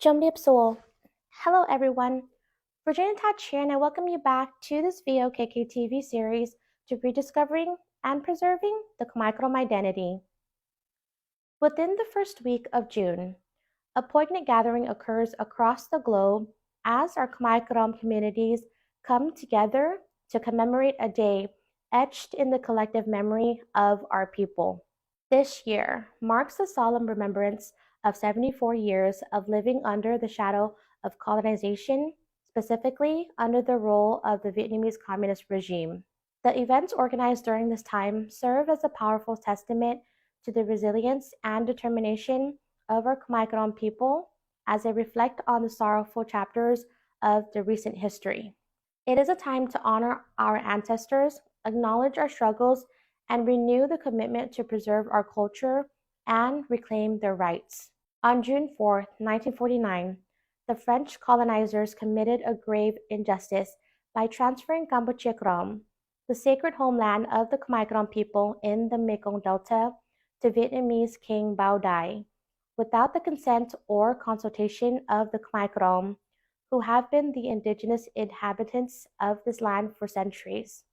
Chomdiap Soul. Hello everyone. Virginia Touch here and I welcome you back to this VOKK TV series to rediscovering and preserving the Khmer Krom identity. Within the first week of June, a poignant gathering occurs across the globe as our Khmer Krom communities come together to commemorate a day etched in the collective memory of our people. This year marks the solemn remembrance of 74 years of living under the shadow of colonization, specifically under the rule of the Vietnamese Communist regime. The events organized during this time serve as a powerful testament to the resilience and determination of our Khmer Krom people as they reflect on the sorrowful chapters of the recent history. It is a time to honor our ancestors, acknowledge our struggles, and renew the commitment to preserve our culture and reclaim their rights. On June 4, 1949, the French colonizers committed a grave injustice by transferring Kampuchea Krom, the sacred homeland of the Khmer Krom people in the Mekong Delta, to Vietnamese King Bao Dai, without the consent or consultation of the Khmer Krom, who have been the indigenous inhabitants of this land for centuries.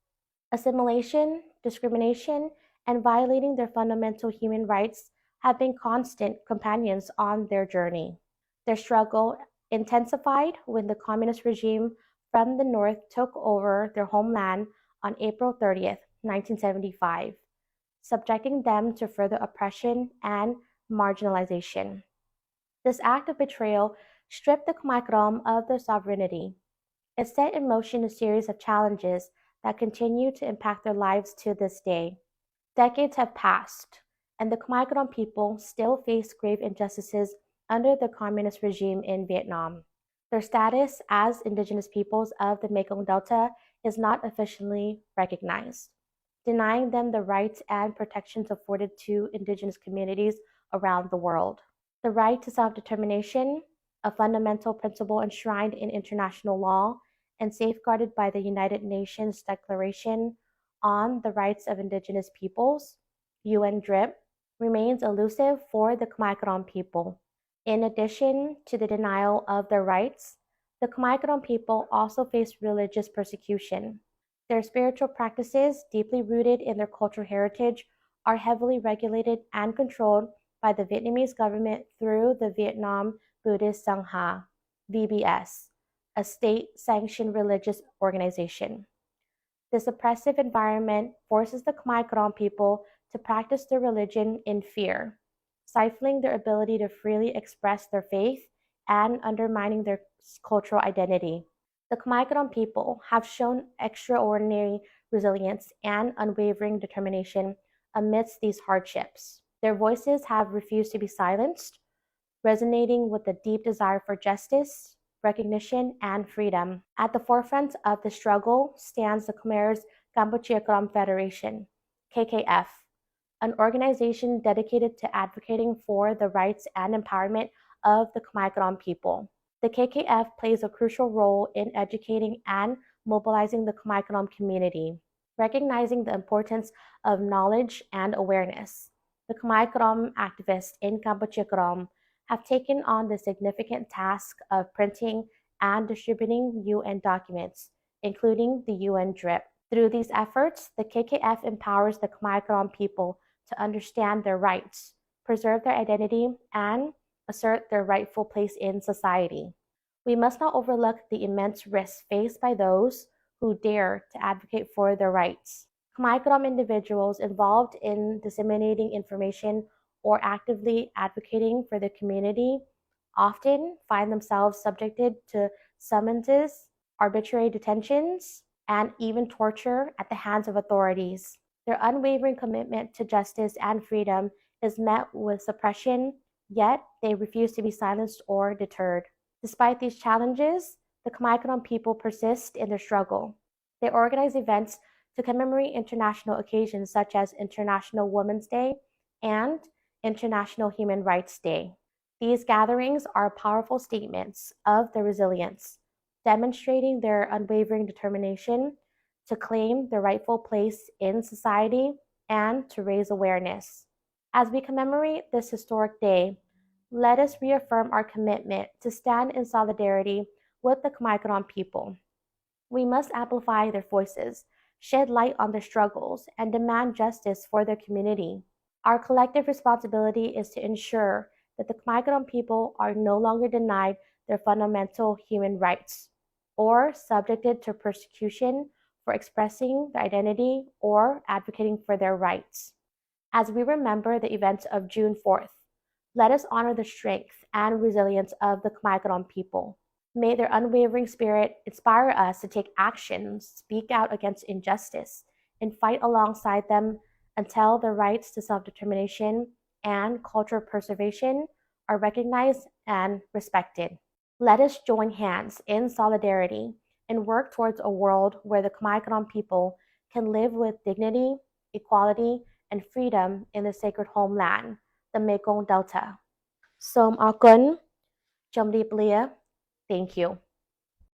Assimilation, discrimination, and violating their fundamental human rights have been constant companions on their journey. Their struggle intensified when the communist regime from the north took over their homeland on April 30th, 1975, subjecting them to further oppression and marginalization. This act of betrayal stripped the Khmer Krom of their sovereignty. It set in motion a series of challenges that continue to impact their lives to this day. Decades have passed, and the Khmer Krom people still face grave injustices under the communist regime in Vietnam. Their status as indigenous peoples of the Mekong Delta is not officially recognized, denying them the rights and protections afforded to indigenous communities around the world. The right to self-determination, a fundamental principle enshrined in international law and safeguarded by the United Nations Declaration on the Rights of Indigenous Peoples, UNDRIP, remains elusive for the Khmer Krom people. In addition to the denial of their rights, the Khmer Krom people also face religious persecution. Their spiritual practices, deeply rooted in their cultural heritage, are heavily regulated and controlled by the Vietnamese government through the Vietnam Buddhist Sangha, VBS, a state-sanctioned religious organization. This oppressive environment forces the Khmer Krom people to practice their religion in fear, stifling their ability to freely express their faith and undermining their cultural identity. The Khmer Krom people have shown extraordinary resilience and unwavering determination amidst these hardships. Their voices have refused to be silenced, resonating with a deep desire for justice, recognition, and freedom. At the forefront of the struggle stands the Khmer's Kampuchea Krom Federation, KKF, an organization dedicated to advocating for the rights and empowerment of the Khmer Krom people. The KKF plays a crucial role in educating and mobilizing the Khmer Krom community, recognizing the importance of knowledge and awareness. The Khmer Krom activists in Kampuchea Krom have taken on the significant task of printing and distributing UN documents, including the UN DRIP. Through these efforts, the KKF empowers the Khmer Krom people to understand their rights, preserve their identity, and assert their rightful place in society. We must not overlook the immense risks faced by those who dare to advocate for their rights. Khmer Krom individuals involved in disseminating information or actively advocating for the community often find themselves subjected to summonses, arbitrary detentions, and even torture at the hands of authorities. Their unwavering commitment to justice and freedom is met with suppression, yet they refuse to be silenced or deterred. Despite these challenges, the Khmer Krom people persist in their struggle. They organize events to commemorate international occasions such as International Women's Day and International Human Rights Day. These gatherings are powerful statements of their resilience, demonstrating their unwavering determination to claim their rightful place in society and to raise awareness. As we commemorate this historic day, let us reaffirm our commitment to stand in solidarity with the Khmer Krom people. We must amplify their voices, shed light on their struggles, and demand justice for their community. Our collective responsibility is to ensure that the Khmer Krom people are no longer denied their fundamental human rights or subjected to persecution for expressing their identity or advocating for their rights. As we remember the events of June 4th, let us honor the strength and resilience of the Khmer Krom people. May their unwavering spirit inspire us to take action, speak out against injustice, and fight alongside them until their rights to self-determination and cultural preservation are recognized and respected. Let us join hands in solidarity and work towards a world where the Khmer Krom people can live with dignity, equality, and freedom in the sacred homeland, the Mekong Delta. Som Akun, Chomdip Leah, thank you.